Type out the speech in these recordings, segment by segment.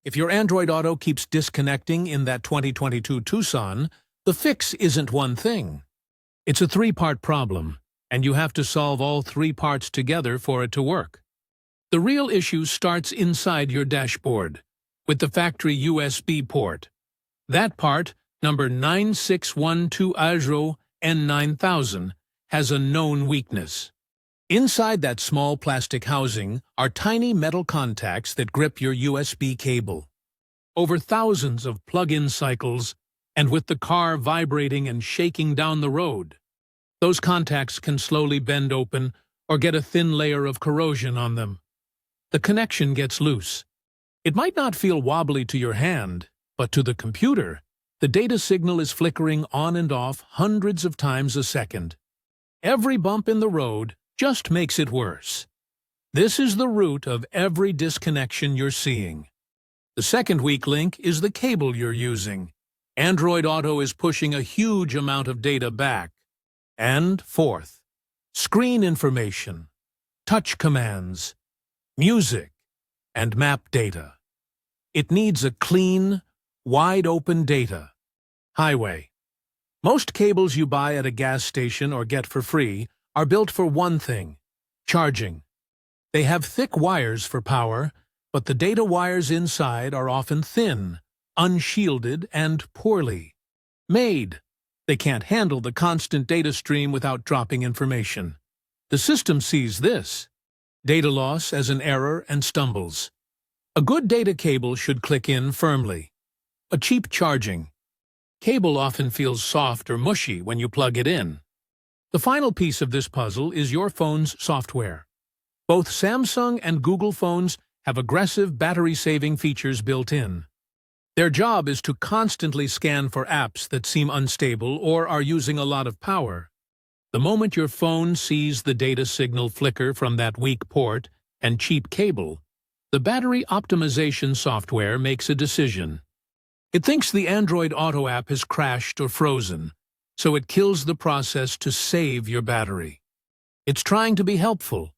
If your Android Auto keeps disconnecting in that 2022 Tucson, the fix isn't one thing. It's a three-part problem, and you have to solve all three parts together for it to work. The real issue starts inside your dashboard, with the factory USB port. That part, number 9612N9000, has a known weakness. Inside that small plastic housing are tiny metal contacts that grip your USB cable. Over thousands of plug-in cycles, and with the car vibrating and shaking down the road, those contacts can slowly bend open or get a thin layer of corrosion on them. The connection gets loose. It might not feel wobbly to your hand, but to the computer, the data signal is flickering on and off hundreds of times a second. Every bump in the road just makes it worse. This is the root of every disconnection you're seeing. The second weak link is the cable you're using. Android Auto is pushing a huge amount of data back. And fourth, screen information, touch commands, music, and map data. It needs a clean, wide-open data highway. Most cables you buy at a gas station or get for free are built for one thing: charging. They have thick wires for power, but the data wires inside are often thin, unshielded, and poorly made. They can't handle the constant data stream without dropping information. The system sees this data loss as an error and stumbles. A good data cable should click in firmly. A cheap charging cable often feels soft or mushy when you plug it in. The final piece of this puzzle is your phone's software. Both Samsung and Google phones have aggressive battery-saving features built in. Their job is to constantly scan for apps that seem unstable or are using a lot of power. The moment your phone sees the data signal flicker from that weak port and cheap cable, the battery optimization software makes a decision. It thinks the Android Auto app has crashed or frozen, so it kills the process to save your battery. It's trying to be helpful,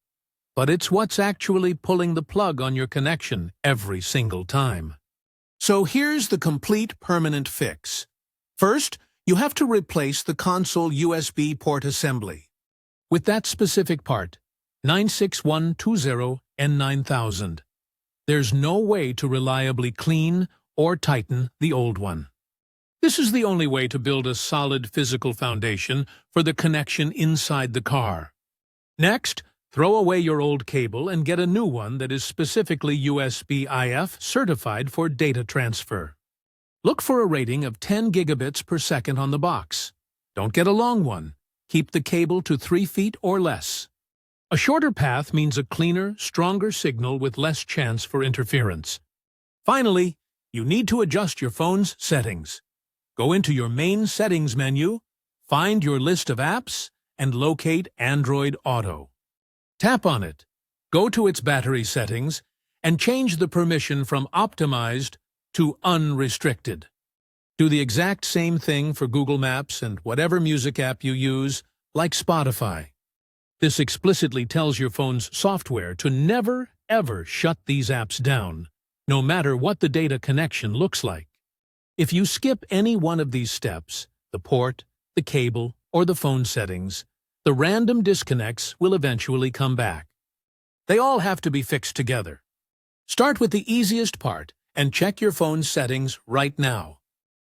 but it's what's actually pulling the plug on your connection every single time. So here's the complete permanent fix. First, you have to replace the console USB port assembly. With that specific part, 96120N9000, there's no way to reliably clean or tighten the old one. This is the only way to build a solid physical foundation for the connection inside the car. Next, throw away your old cable and get a new one that is specifically USB-IF certified for data transfer. Look for a rating of 10 gigabits per second on the box. Don't get a long one. Keep the cable to 3 feet or less. A shorter path means a cleaner, stronger signal with less chance for interference. Finally, you need to adjust your phone's settings. Go into your main settings menu, find your list of apps, and locate Android Auto. Tap on it, go to its battery settings, and change the permission from optimized to unrestricted. Do the exact same thing for Google Maps and whatever music app you use, like Spotify. This explicitly tells your phone's software to never, ever shut these apps down, no matter what the data connection looks like. If you skip any one of these steps, the port, the cable, or the phone settings, the random disconnects will eventually come back. They all have to be fixed together. Start with the easiest part and check your phone's settings right now.